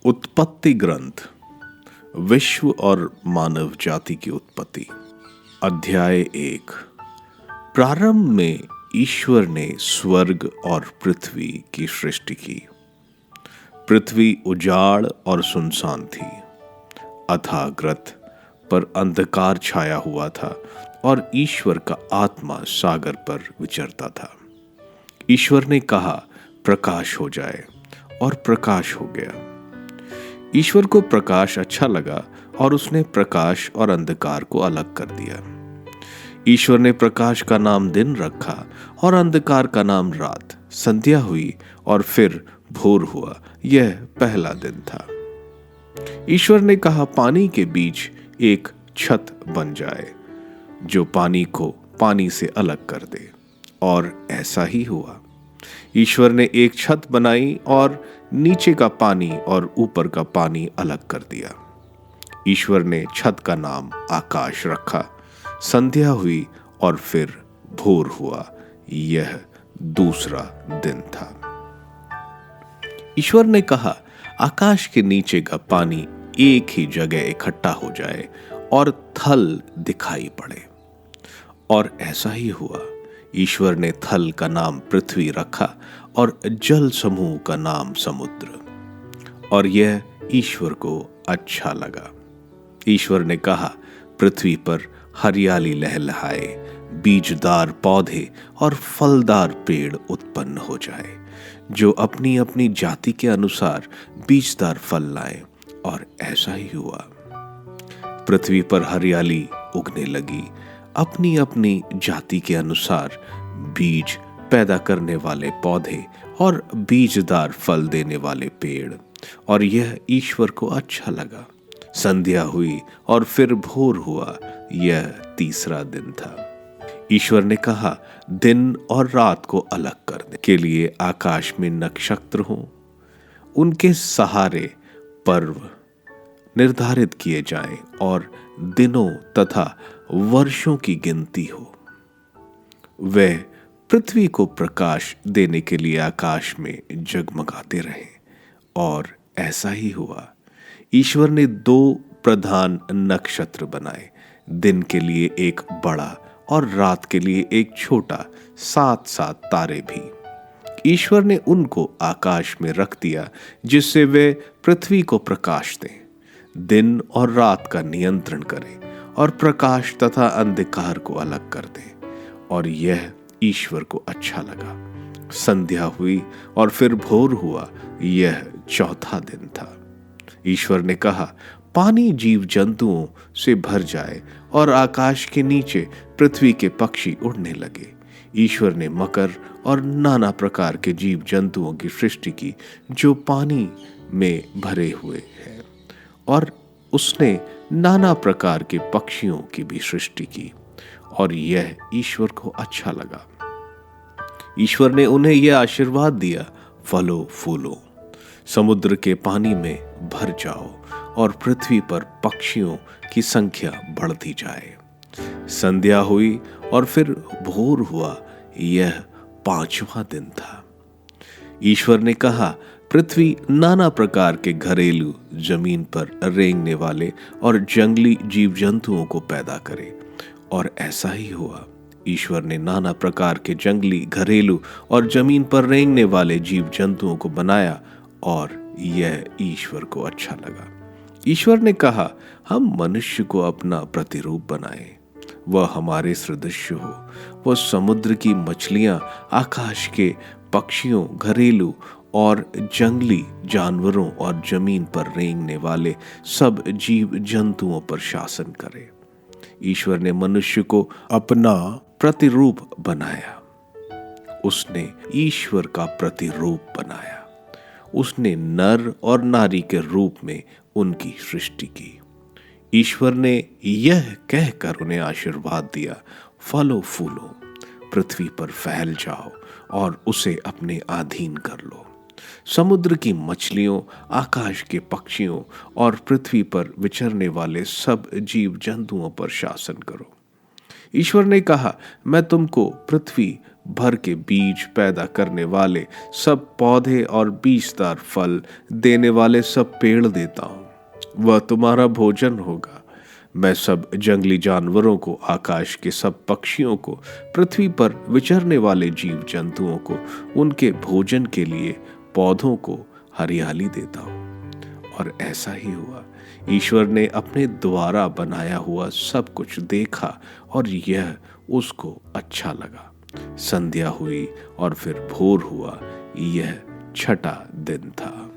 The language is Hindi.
उत्पत्ति ग्रंथ, विश्व और मानव जाति की उत्पत्ति। अध्याय 1। प्रारंभ में ईश्वर ने स्वर्ग और पृथ्वी की सृष्टि की। पृथ्वी उजाड़ और सुनसान थी। अथाह ग्रत पर अंधकार छाया हुआ था और ईश्वर का आत्मा सागर पर विचरता था। ईश्वर ने कहा, प्रकाश हो जाए, और प्रकाश हो गया। ईश्वर को प्रकाश अच्छा लगा और उसने प्रकाश और अंधकार को अलग कर दिया। ईश्वर ने प्रकाश का नाम दिन रखा और अंधकार का नाम रात। संध्या हुई और फिर भोर हुआ, यह पहला दिन था। ईश्वर ने कहा, पानी के बीच एक छत बन जाए जो पानी को पानी से अलग कर दे, और ऐसा ही हुआ। ईश्वर ने एक छत बनाई और नीचे का पानी और ऊपर का पानी अलग कर दिया। ईश्वर ने छत का नाम आकाश रखा। संध्या हुई और फिर भोर हुआ, यह दूसरा दिन था। ईश्वर ने कहा, आकाश के नीचे का पानी एक ही जगह इकट्ठा हो जाए और थल दिखाई पड़े, और ऐसा ही हुआ। ईश्वर ने थल का नाम पृथ्वी रखा और जल समूह का नाम समुद्र, और यह ईश्वर को अच्छा लगा। ईश्वर ने कहा, पृथ्वी पर हरियाली लहलहाए, बीजदार पौधे और फलदार पेड़ उत्पन्न हो जाए, जो अपनी अपनी जाति के अनुसार बीजदार फल लाए, और ऐसा ही हुआ। पृथ्वी पर हरियाली उगने लगी, अपनी अपनी जाति के अनुसार बीज पैदा करने वाले पौधे और बीजदार फल देने वाले पेड़, और यह ईश्वर को अच्छा लगा। संध्या हुई और फिर भोर हुआ, यह तीसरा दिन था। ईश्वर ने कहा, दिन और रात को अलग करने के लिए आकाश में नक्षत्र हों, उनके सहारे पर्व निर्धारित किए जाएं और दिनों तथा वर्षों की गिनती हो। वह पृथ्वी को प्रकाश देने के लिए आकाश में जगमगाते रहे, और ऐसा ही हुआ। ईश्वर ने 2 प्रधान नक्षत्र बनाए, दिन के लिए एक बड़ा और रात के लिए एक छोटा, 7-7 तारे भी। ईश्वर ने उनको आकाश में रख दिया, जिससे वे पृथ्वी को प्रकाश दें, दिन और रात का नियंत्रण करें, और प्रकाश तथा अंधकार को अलग कर दें, और यह ईश्वर को अच्छा लगा। संध्या हुई और फिर भोर हुआ, यह चौथा दिन था। ईश्वर ने कहा, पानी जीव जंतुओं से भर जाए और आकाश के नीचे पृथ्वी के पक्षी उड़ने लगे। ईश्वर ने मकर और नाना प्रकार के जीव जंतुओं की सृष्टि की जो पानी में भरे हुए हैं, और उसने नाना प्रकार के पक्षियों की भी सृष्टि की, और यह ईश्वर को अच्छा लगा। ईश्वर ने उन्हें यह आशीर्वाद दिया, फलो फूलो, समुद्र के पानी में भर जाओ और पृथ्वी पर पक्षियों की संख्या बढ़ती जाए। संध्या हुई और फिर भोर हुआ, यह 5वां दिन था। ईश्वर ने कहा, पृथ्वी नाना प्रकार के घरेलू, जमीन पर रेंगने वाले और जंगली जीव जंतुओं को पैदा करे, और ऐसा ही हुआ। ईश्वर ने नाना प्रकार के जंगली, घरेलू और जमीन पर रेंगने वाले जीव जंतुओं को बनाया, और यह ईश्वर को अच्छा लगा। ईश्वर ने कहा, हम मनुष्य को अपना प्रतिरूप बनाएं, वह हमारे सदृश हो। वह समुद्र की मछलियां, आकाश के पक्षियों, घरेलू और जंगली जानवरों और जमीन पर रेंगने वाले सब जीव जंतुओं पर शासन करे। ईश्वर ने मनुष्य को अपना प्रतिरूप बनाया। उसने ईश्वर का प्रतिरूप बनाया। उसने नर और नारी के रूप में उनकी सृष्टि की। ईश्वर ने यह कहकर उन्हें आशीर्वाद दिया, फलो फूलो, पृथ्वी पर फैल जाओ और उसे अपने अधीन कर लो। समुद्र की मछलियों, आकाश के पक्षियों और पृथ्वी पर विचरने वाले सब जीव जंतुओं पर शासन करो। ईश्वर ने कहा, मैं तुमको पृथ्वी भर के बीज पैदा करने वाले सब पौधे और बीजदार फल देने वाले सब पेड़ देता हूं, वह तुम्हारा भोजन होगा। मैं सब जंगली जानवरों को, आकाश के सब पक्षियों को, पृथ्वी पर विचरने वाले जीव जंतुओं को उनके भोजन के लिए पौधों को हरियाली देता हूं। और ऐसा ही हुआ। ईश्वर ने अपने द्वारा बनाया हुआ सब कुछ देखा और यह उसको अच्छा लगा। संध्या हुई और फिर भोर हुआ। यह छठा दिन था।